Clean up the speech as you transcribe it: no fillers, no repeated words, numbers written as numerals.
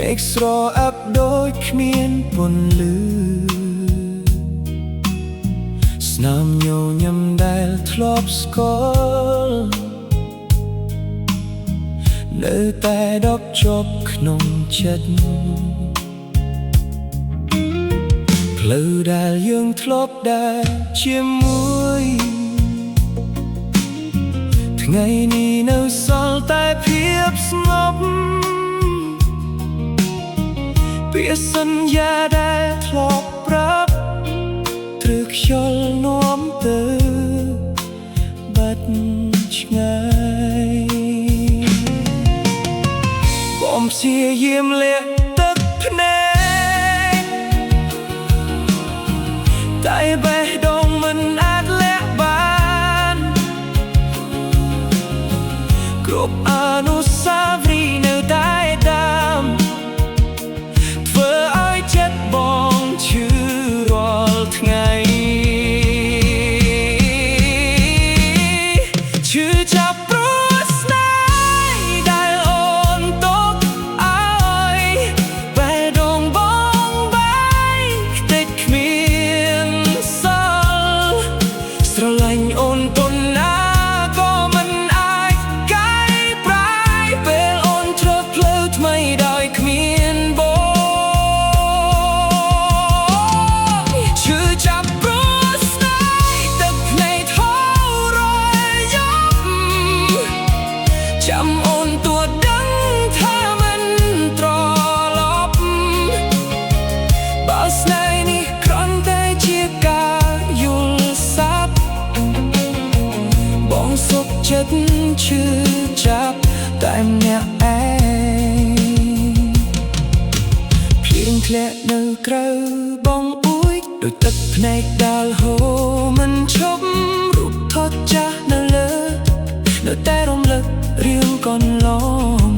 មេឃស្រអាប់ដូចគ្មានពន្លឺស្នាមញញឹមដែលធ្លាប់ស្គាល់នៅតែដប់ជាប់ក្នុងចិត្តផ្លូវដែលយើងធ្លាប់ដើរជាមួយថ្ងៃនេះនៅសល់តែភាពស្ងប់ពាក្យសន្យាដែលធ្លាប់ប្រាប់ព្រឺខ្យល់នាំទៅបាត់ឆ្ងាយបំព្យាយាមលាក់ទឹកភ្នែកតែបេះដូងមិនអាចលាក់បានគ្រប់អនុស្សាវរីយ៍នៅតែដើមធ្វើឲ្យចិត្តបងឈឺរាល់ថ្ងៃឈឺចាប់ព្រោះស្នេហ៍ដែលអូនទុកឲ្យបេះដូងបងបែកតិចគ្មានសល់ស្រឡាញ់អូនប៉ុណ្ណាក៏មិនអាចកែប្រែពេលអូនជ្រើសផ្លូវថ្មីដោយគ្មានបងឈឺចាប់ព្រោះស្នេហ៍ទឹកភ្នែកហូររាល់យប់ចាំអូនទួដឹងថាមិនត្រឡប់បើស្នេហ៍នេះគ្រាន់តែជាការយល់សប្តិបងសុខចិត្តឈឺចាប់តែម្នាក់ឯងភ្លៀងធ្លាក់នៅក្រៅបងអួយដូចទឹកភ្នែកដែលហូរមិនឈប់រូបថតចាស់នៅលើនៅតែរំលឹករឿងកន្លង